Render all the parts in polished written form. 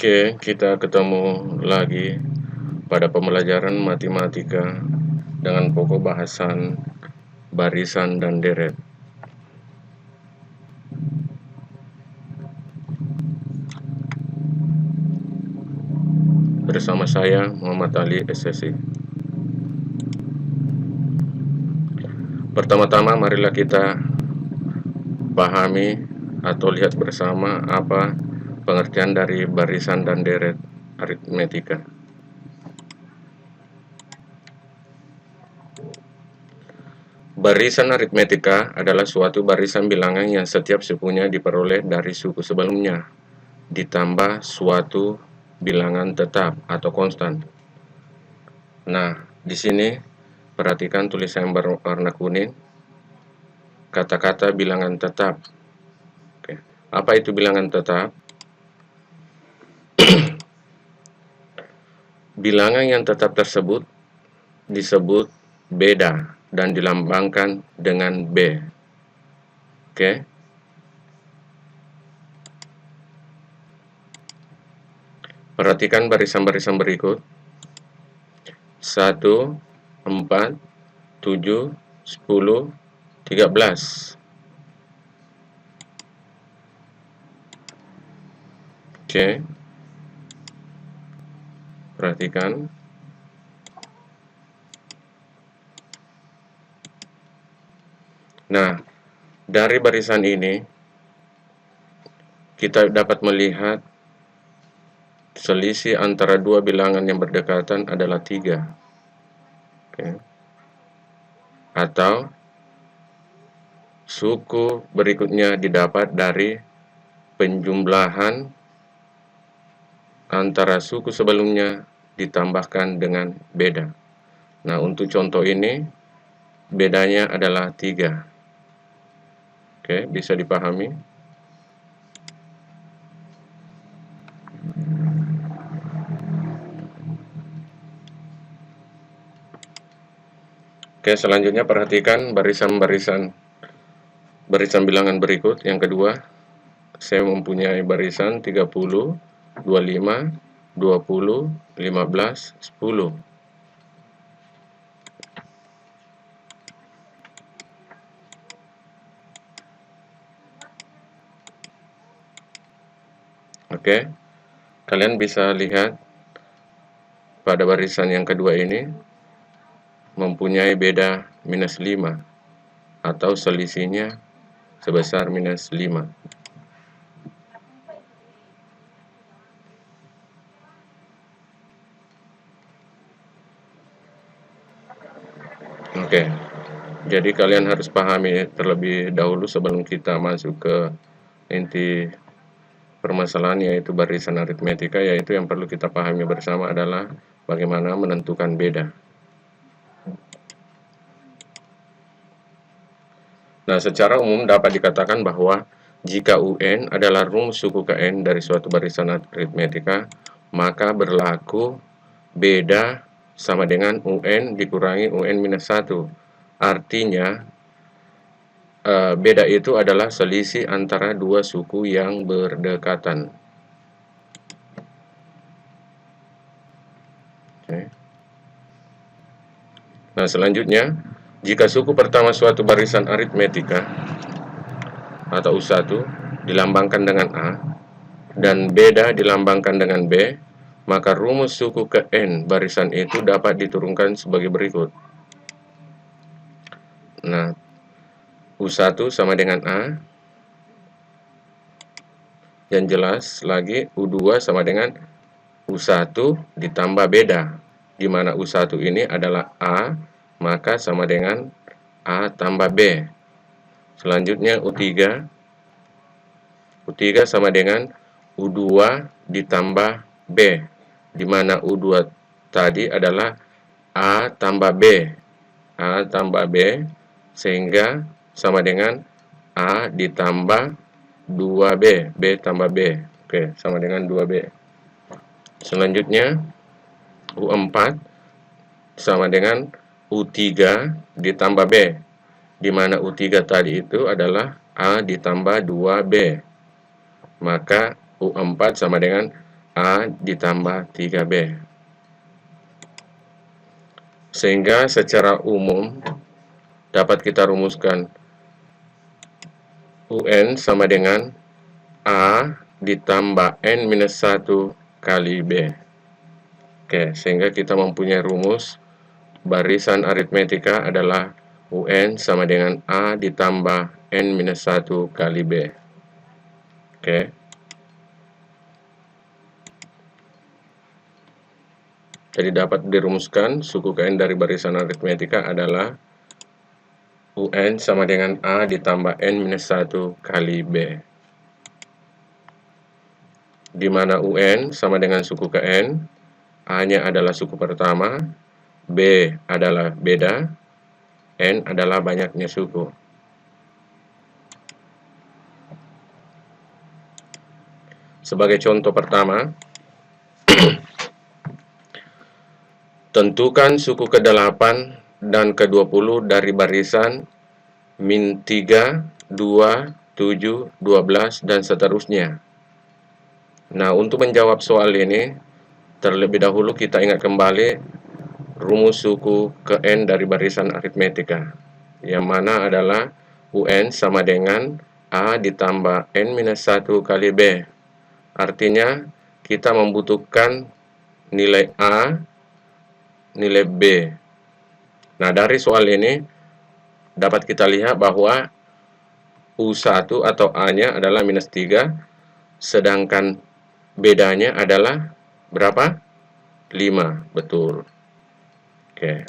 Oke, kita ketemu lagi pada pembelajaran matematika dengan pokok bahasan barisan dan deret. Bersama saya Muhammad Ali SSI. Pertama-tama marilah kita pahami atau lihat bersama apa pengertian dari barisan dan deret aritmetika. Barisan aritmetika adalah suatu barisan bilangan yang setiap sukunya diperoleh dari suku sebelumnya, ditambah suatu bilangan tetap atau konstan. Nah, di sini perhatikan tulisan yang berwarna kuning, kata-kata bilangan tetap. Oke. Apa itu bilangan tetap? Bilangan yang tetap tersebut disebut beda dan dilambangkan dengan B. Oke. Perhatikan barisan-barisan berikut. 1, 4, 7, 10, 13. Oke. Perhatikan. Nah, dari barisan ini kita dapat melihat selisih antara dua bilangan yang berdekatan adalah 3. Oke. Atau suku berikutnya didapat dari penjumlahan antara suku sebelumnya ditambahkan dengan beda. Nah, untuk contoh ini bedanya adalah 3. Oke, bisa dipahami? Oke, selanjutnya perhatikan barisan bilangan berikut. Yang kedua, saya mempunyai barisan 30, 25, 20, 15, 10. Oke, kalian bisa lihat pada barisan yang kedua ini mempunyai beda minus 5 atau selisihnya sebesar minus 5. Oke, jadi kalian harus pahami terlebih dahulu sebelum kita masuk ke inti permasalahan, yaitu barisan aritmetika, yaitu yang perlu kita pahami bersama adalah bagaimana menentukan beda. Nah, secara umum dapat dikatakan bahwa jika UN adalah rumus suku Kn dari suatu barisan aritmetika, maka berlaku beda sama dengan UN dikurangi UN minus 1. Artinya, beda itu adalah selisih antara dua suku yang berdekatan. Oke. Nah, selanjutnya, jika suku pertama suatu barisan aritmetika atau U1 dilambangkan dengan A dan beda dilambangkan dengan B, maka rumus suku Kn barisan itu dapat diturunkan sebagai berikut. Nah, U1 sama dengan A. Yang jelas lagi U2 sama dengan U1 ditambah beda, di mana U1 ini adalah A, maka sama dengan A tambah B. Selanjutnya U3 sama dengan U2 ditambah B, di mana U2 tadi adalah A tambah B. A tambah B, sehingga sama dengan A ditambah 2B, B tambah B. Oke, sama dengan 2B. Selanjutnya U4 sama dengan U3 ditambah B, di mana U3 tadi itu adalah A ditambah 2B. Maka U4 sama dengan A ditambah 3B. Sehingga secara umum dapat kita rumuskan UN sama dengan A ditambah N minus 1 kali B. Oke, sehingga kita mempunyai rumus barisan aritmetika adalah UN sama dengan A ditambah N minus 1 kali B. Oke. Jadi dapat dirumuskan suku Kn dari barisan aritmetika adalah UN sama dengan A ditambah N minus 1 kali B. Di mana UN sama dengan suku Kn, A-nya adalah suku pertama, B adalah beda, N adalah banyaknya suku. Sebagai contoh pertama, tentukan suku ke-8 dan ke-20 dari barisan min 3, 2, 7, 12, dan seterusnya. Nah, untuk menjawab soal ini, terlebih dahulu kita ingat kembali rumus suku ke-n dari barisan aritmetika, yang mana adalah UN sama dengan A ditambah N minus 1 kali B. Artinya, kita membutuhkan nilai A, nilai B. Nah, dari soal ini dapat kita lihat bahwa U1 atau A-nya adalah minus 3, sedangkan bedanya adalah berapa? 5, betul. Oke.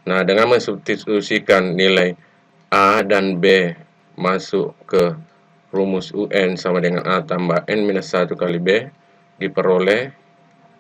Nah, dengan mensubstitusikan nilai A dan B masuk ke rumus UN sama dengan A tambah N minus 1 kali B, diperoleh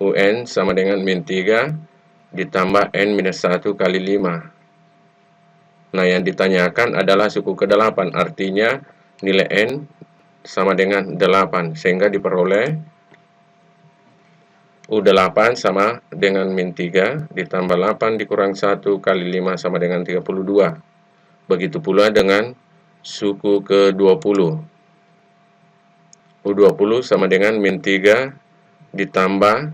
UN sama dengan min 3 ditambah N minus 1 kali 5. Nah, yang ditanyakan adalah suku ke-8, artinya nilai N sama dengan 8, sehingga diperoleh U8 sama dengan min 3 ditambah 8 dikurang 1 kali 5 sama dengan 32. Begitu pula dengan suku ke-20. U20 sama dengan min 3 ditambah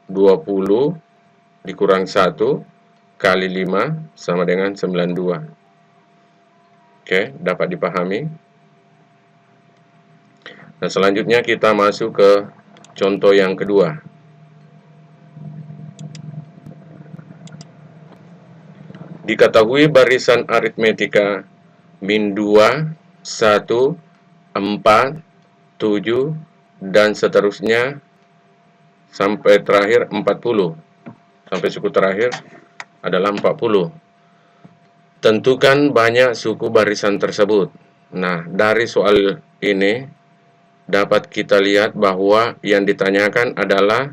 20 dikurang 1 kali 5 sama dengan 92. Oke, dapat dipahami. Nah, selanjutnya kita masuk ke contoh yang kedua. Diketahui barisan aritmetika min 2, 1, 4, 7, dan seterusnya sampai terakhir 40. Sampai suku terakhir adalah 40. Tentukan banyak suku barisan tersebut. Nah, dari soal ini dapat kita lihat bahwa yang ditanyakan adalah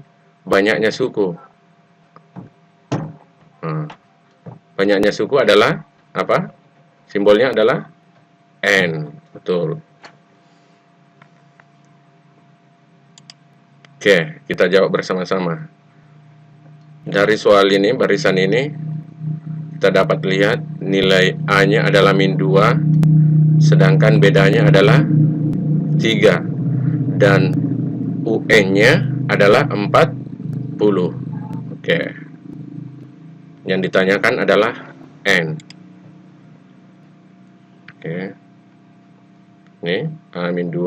banyaknya suku. Banyaknya suku adalah apa? Simbolnya adalah N. Betul. Oke, kita jawab bersama-sama. Dari soal ini, barisan ini, kita dapat lihat nilai A-nya adalah min 2, sedangkan bedanya adalah 3. Dan UN-nya adalah 40. Oke. Yang ditanyakan adalah N. Oke. Ini A-2,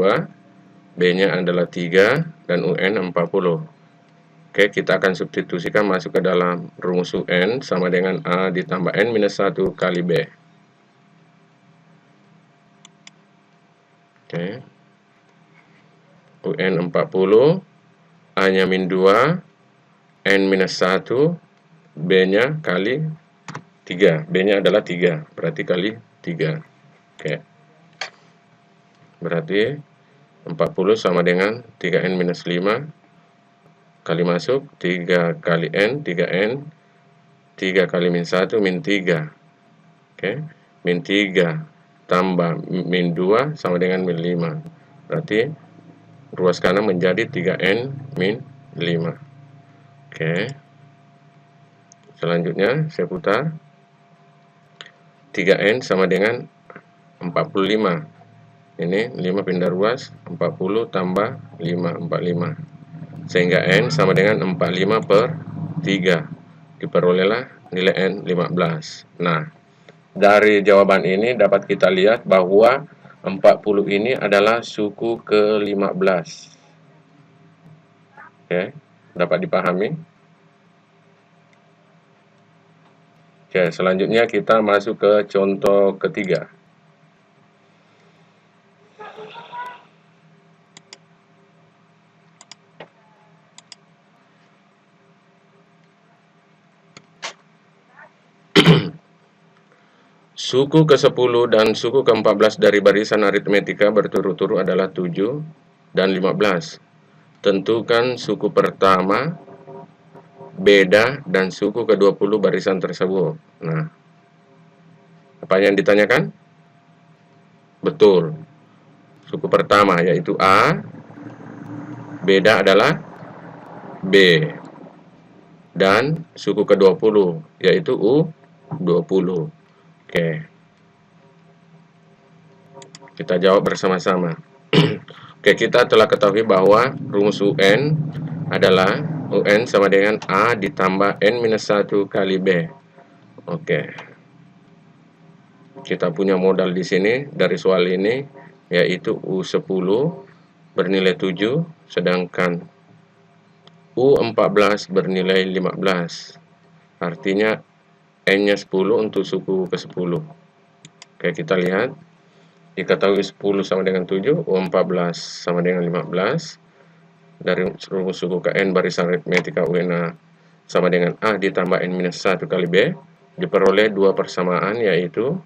B-nya adalah 3, dan UN 40. Oke, kita akan substitusikan masuk ke dalam rumus UN sama dengan A ditambah N minus 1 kali B. Oke. UN 40, A-nya min 2, N minus 1, B-nya kali 3. B-nya adalah 3, berarti kali 3. Oke. Berarti 40 sama dengan 3N minus 5 kali masuk 3 kali N, 3N, 3 kali min 1, min 3. Oke, min 3 tambah min 2 sama dengan min 5. Berarti ruas kanan menjadi 3N min 5. Oke. Selanjutnya saya putar. 3N sama dengan 45. Ini 5 pindah ruas, 40 tambah 5, 45. Sehingga N sama dengan 45 per 3. Diperolehlah nilai N 15. Nah, dari jawaban ini dapat kita lihat bahwa 40 ini adalah suku ke-15. Oke, dapat dipahami? Oke, selanjutnya kita masuk ke contoh ketiga. Suku ke-10 dan suku ke-14 dari barisan aritmetika berturut-turut adalah 7 dan 15. Tentukan suku pertama, beda, dan suku ke-20 barisan tersebut. Nah, apa yang ditanyakan? Betul. Suku pertama yaitu A, beda adalah B, dan suku ke-20 yaitu U20. Oke, kita jawab bersama-sama. Oke, kita telah ketahui bahwa rumus UN adalah UN sama dengan A ditambah N-1 kali B. Oke, kita punya modal di sini dari soal ini, yaitu U10 bernilai 7, sedangkan U14 bernilai 15. Artinya N-nya 10 untuk suku ke-10. Oke, kita lihat. Diketahui 10 sama dengan 7, U14 sama dengan 15. Dari rumus suku ke N barisan aritmetika UNA sama dengan A ditambah N-1 kali B. Diperoleh dua persamaan, yaitu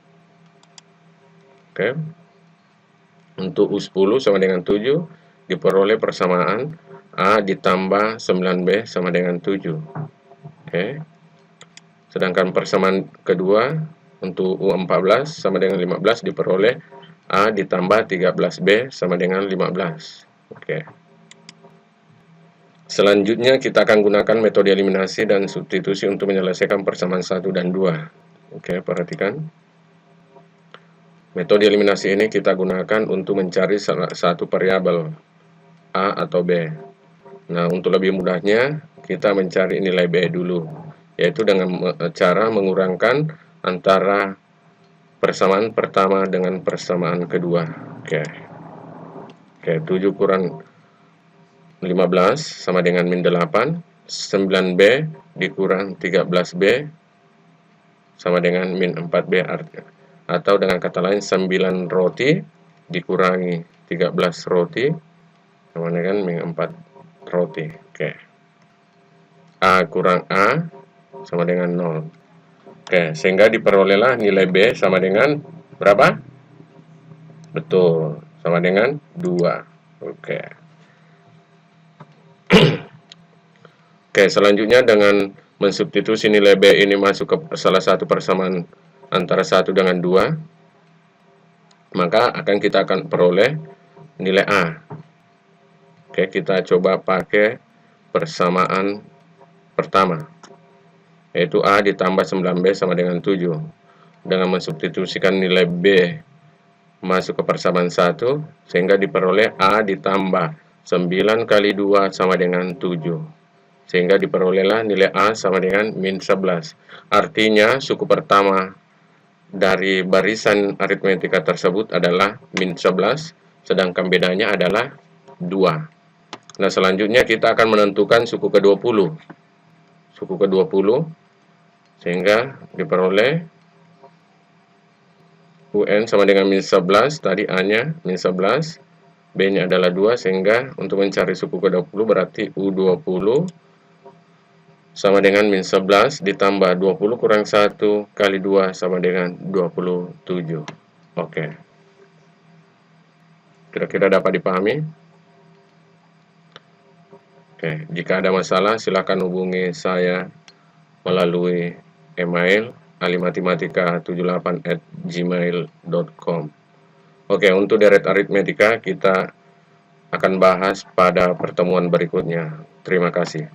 untuk U10 sama dengan 7 diperoleh persamaan A ditambah 9B sama dengan 7. Sedangkan persamaan kedua untuk U14 sama dengan 15 diperoleh A ditambah 13B sama dengan 15. Selanjutnya kita akan gunakan metode eliminasi dan substitusi untuk menyelesaikan persamaan 1 dan 2. Perhatikan. Metode eliminasi ini kita gunakan untuk mencari salah satu variabel A atau B. Nah, untuk lebih mudahnya, kita mencari nilai B dulu, yaitu dengan cara mengurangkan antara persamaan pertama dengan persamaan kedua. 7 kurang 15 sama dengan min 8, 9B dikurang 13B sama dengan min 4B, atau dengan kata lain 9 roti dikurangi 13 roti sama dengan min 4 roti. A kurang A sama dengan 0. Sehingga diperolehlah nilai B sama dengan berapa? Betul, sama dengan 2. Selanjutnya dengan mensubstitusi nilai B ini masuk ke salah satu persamaan antara 1 dengan 2, maka kita akan peroleh nilai A. Kita coba pakai persamaan pertama, yaitu A ditambah 9B sama dengan 7. Dengan mensubstitusikan nilai B masuk ke persamaan 1, sehingga diperoleh A ditambah 9 kali 2 sama dengan 7. Sehingga diperolehlah nilai A sama dengan min 11. Artinya suku pertama dari barisan aritmetika tersebut adalah min 11, sedangkan bedanya adalah 2. Nah, selanjutnya kita akan menentukan suku ke-20. Suku ke-20, sehingga diperoleh UN sama dengan min 11, tadi A-nya min 11, B-nya adalah 2, sehingga untuk mencari suku ke-20 berarti U20 sama dengan min 11 ditambah 20 kurang 1 kali 2 sama dengan 27. Kira-kira dapat dipahami? Jika ada masalah silakan hubungi saya melalui email alimatematika78@gmail.com. Untuk deret aritmetika kita akan bahas pada pertemuan berikutnya. Terima kasih.